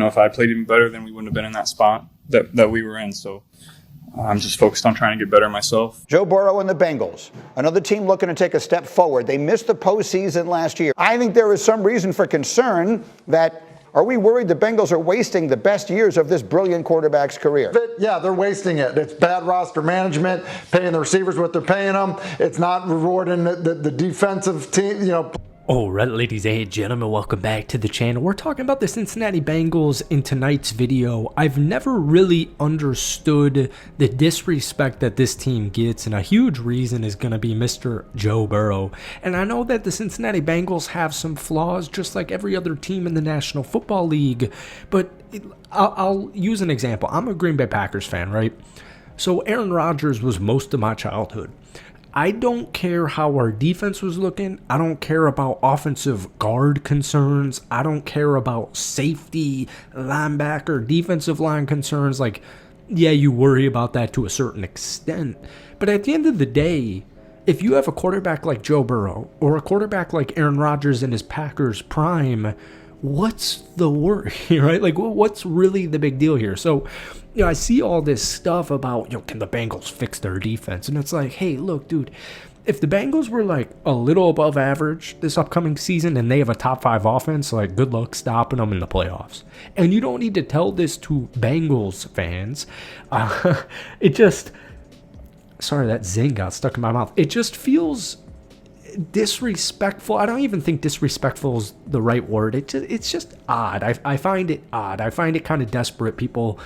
if I played even better, then we wouldn't have been in that spot that we were in. So I'm just focused on trying to get better myself. Joe Burrow and the Bengals, another team looking to take a step forward. They missed the postseason last year. I think there is some reason for concern that, are we worried the Bengals are wasting the best years of this brilliant quarterback's career? Yeah, they're wasting it. It's bad roster management, paying the receivers what they're paying them. It's not rewarding the defensive team, All right, ladies and gentlemen, welcome back to the channel. We're talking about the Cincinnati Bengals in tonight's video. I've never really understood the disrespect that this team gets, and a huge reason is going to be Mr. Joe Burrow. And I know that the Cincinnati Bengals have some flaws, just like every other team in the National Football League, but I'll use an example. I'm a Green Bay Packers fan, right? So Aaron Rodgers was most of my childhood. I don't care how our defense was looking. I don't care about offensive guard concerns. I don't care about safety, linebacker, defensive line concerns. Like, yeah, you worry about that to a certain extent. But at the end of the day, if you have a quarterback like Joe Burrow or a quarterback like Aaron Rodgers in his Packers prime, what's the worry, right? Like, what's really the big deal here? So, I see all this stuff about, can the Bengals fix their defense? And it's like, hey, look, dude, if the Bengals were like a little above average this upcoming season and they have a top 5 offense, like, good luck stopping them in the playoffs. And you don't need to tell this to Bengals fans. Sorry, that zing got stuck in my mouth. It just feels disrespectful. I don't even think disrespectful is the right word. It's just odd. I find it odd. I find it kind of desperate. People,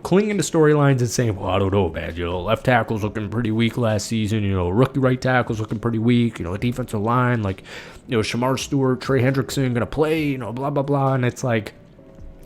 clinging to storylines and saying, well, I don't know, man. Left tackle's looking pretty weak last season. Rookie right tackle's looking pretty weak. Defensive line, like, Shamar Stewart, Trey Hendrickson going to play, blah, blah, blah. And it's like,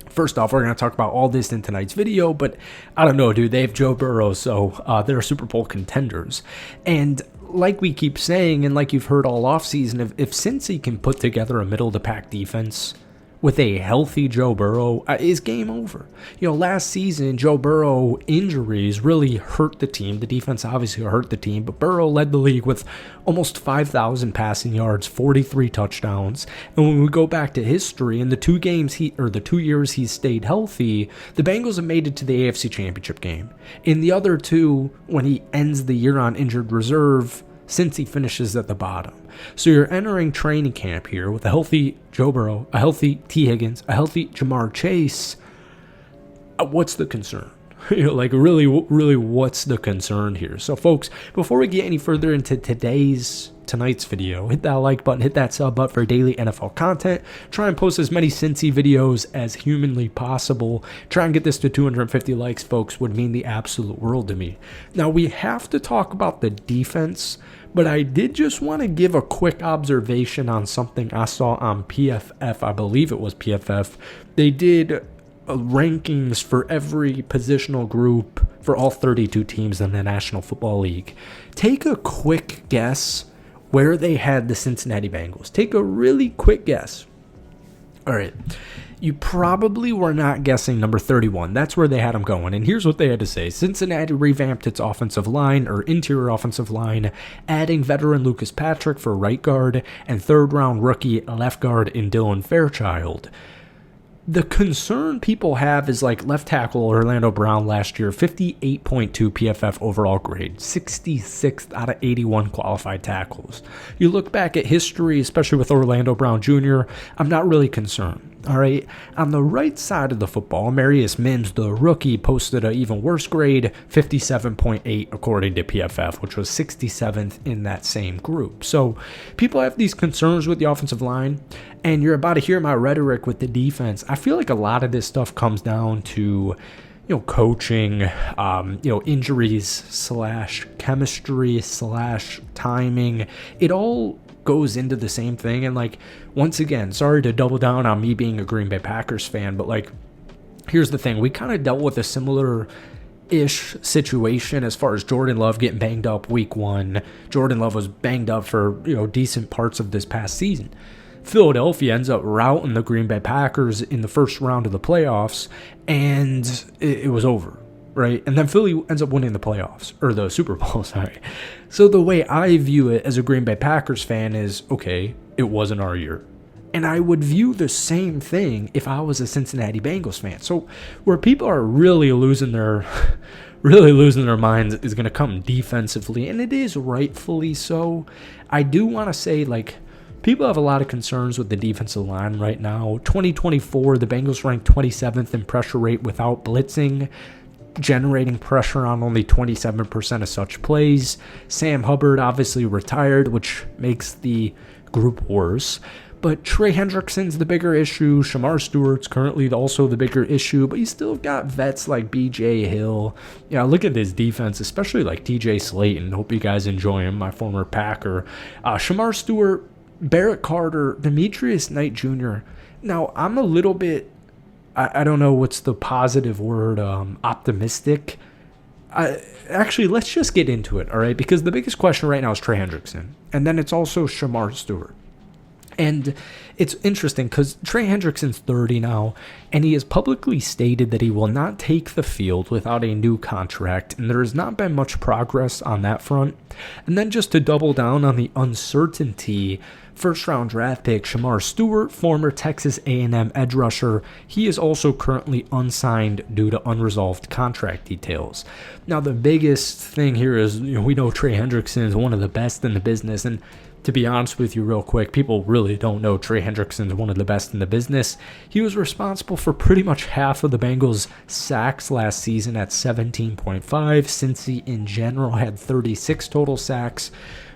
first off, we're going to talk about all this in tonight's video, but I don't know, dude. They have Joe Burrow, so they're Super Bowl contenders. And like we keep saying, and like you've heard all offseason, if Cincy can put together a middle-of-the-pack defense with a healthy Joe Burrow, is game over. Last season, Joe Burrow injuries really hurt the team. The defense obviously hurt the team, but Burrow led the league with almost 5,000 passing yards, 43 touchdowns. And when we go back to history, in the 2 years he stayed healthy, the Bengals have made it to the AFC Championship game. In the other 2, when he ends the year on injured reserve, since he finishes at the bottom. So you're entering training camp here with a healthy Joe Burrow, a healthy T. Higgins, a healthy Jamar Chase. What's the concern? Really, what's the concern here? So, folks, before we get any further into tonight's video, hit that like button, hit that sub button for daily NFL content. Try and post as many Cincy videos as humanly possible. Try and get this to 250 likes, folks, would mean the absolute world to me. Now, we have to talk about the defense, but I did just want to give a quick observation on something I saw on PFF. I believe it was PFF. They did rankings for every positional group for all 32 teams in the National Football League. Take a quick guess where they had the Cincinnati Bengals. Take a really quick guess. All right. You probably were not guessing number 31. That's where they had them going. And here's what they had to say. Cincinnati revamped its offensive line, or interior offensive line, adding veteran Lucas Patrick for right guard and third-round rookie left guard in Dylan Fairchild. The concern people have is like left tackle Orlando Brown last year, 58.2 PFF overall grade, 66th out of 81 qualified tackles. You look back at history, especially with Orlando Brown Jr., I'm not really concerned. All right, on the right side of the football, Marius Mims, the rookie, posted an even worse grade, 57.8 according to PFF, which was 67th in that same group. So people have these concerns with the offensive line, and you're about to hear my rhetoric with the defense. I feel like a lot of this stuff comes down to coaching, injuries / chemistry / timing. It all goes into the same thing. And once again, sorry to double down on me being a Green Bay Packers fan, but here's the thing. We kind of dealt with a similar-ish situation as far as Jordan Love getting banged up week 1. Jordan Love was banged up for, decent parts of this past season. Philadelphia ends up routing the Green Bay Packers in the first round of the playoffs, and it was over. Right? And then Philly ends up winning the playoffs, or the Super Bowl, sorry. So the way I view it as a Green Bay Packers fan is, okay, it wasn't our year. And I would view the same thing if I was a Cincinnati Bengals fan. So where people are really losing their minds is going to come defensively, and it is rightfully so. I do want to say, like, people have a lot of concerns with the defensive line right now. 2024, the Bengals ranked 27th in pressure rate without blitzing, generating pressure on only 27% of such plays. Sam Hubbard obviously retired, which makes the group worse. But Trey Hendrickson's the bigger issue. Shamar Stewart's currently also the bigger issue, but you still got vets like B.J. Hill. Yeah, look at this defense, especially like T.J. Slayton. Hope you guys enjoy him, my former Packer. Shamar Stewart, Barrett Carter, Demetrius Knight Jr. Now, I'm a little bit, I don't know what's the positive word, optimistic. Actually, let's just get into it, all right? Because the biggest question right now is Trey Hendrickson, and then it's also Shamar Stewart. And it's interesting because Trey Hendrickson's 30 now, and he has publicly stated that he will not take the field without a new contract, and there has not been much progress on that front. And then just to double down on the uncertainty, first-round draft pick Shamar Stewart, former Texas A&M edge rusher, he is also currently unsigned due to unresolved contract details. Now, the biggest thing here is, we know Trey Hendrickson is one of the best in the business, and to be honest with you real quick, people really don't know Trey Hendrickson's one of the best in the business. He was responsible for pretty much half of the Bengals' sacks last season at 17.5. Cincy in general had 36 total sacks.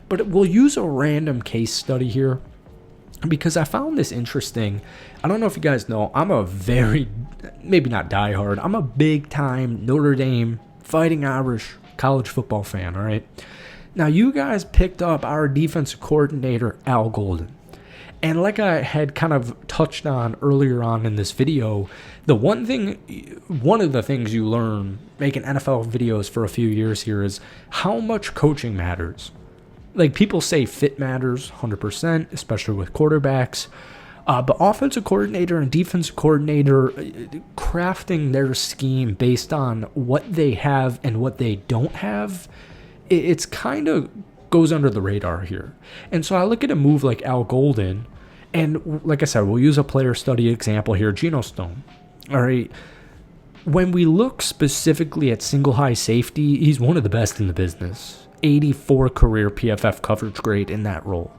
But we'll use a random case study here because I found this interesting. I don't know if you guys know, I'm a very, maybe not diehard, I'm a big-time Notre Dame Fighting Irish college football fan, all right? Now, you guys picked up our defensive coordinator, Al Golden. And like I had kind of touched on earlier on in this video, one of the things you learn making NFL videos for a few years here is how much coaching matters. Like, people say fit matters 100%, especially with quarterbacks. But offensive coordinator and defensive coordinator crafting their scheme based on what they have and what they don't have, it's kind of goes under the radar here. And so I look at a move like Al Golden, and like I said, we'll use a player study example here, Geno Stone. All right. When we look specifically at single high safety, he's one of the best in the business. 84 career PFF coverage grade in that role.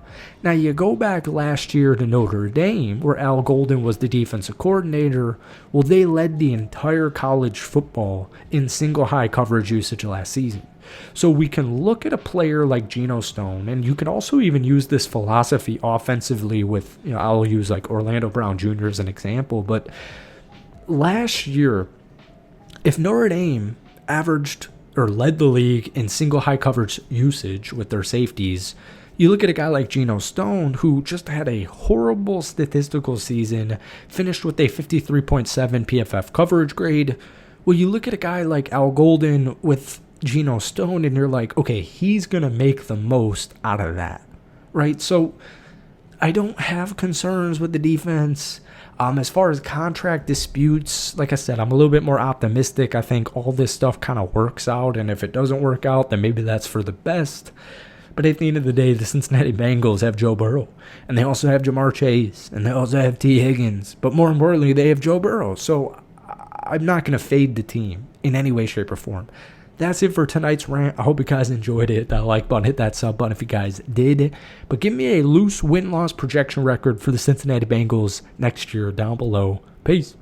Now, you go back last year to Notre Dame, where Al Golden was the defensive coordinator. Well, they led the entire college football in single high coverage usage last season. So we can look at a player like Geno Stone, and you can also even use this philosophy offensively with, I'll use like Orlando Brown Jr. as an example. But last year, if Notre Dame averaged or led the league in single high coverage usage with their safeties, you look at a guy like Geno Stone, who just had a horrible statistical season, finished with a 53.7 PFF coverage grade. Well, you look at a guy like Al Golden with Geno Stone, and you're like, okay, he's going to make the most out of that, right? So I don't have concerns with the defense. As far as contract disputes, like I said, I'm a little bit more optimistic. I think all this stuff kind of works out, and if it doesn't work out, then maybe that's for the best. But at the end of the day, the Cincinnati Bengals have Joe Burrow, and they also have Jamar Chase, and they also have T. Higgins. But more importantly, they have Joe Burrow. So I'm not going to fade the team in any way, shape, or form. That's it for tonight's rant. I hope you guys enjoyed it. Hit that like button, hit that sub button if you guys did. But give me a loose win-loss projection record for the Cincinnati Bengals next year down below. Peace.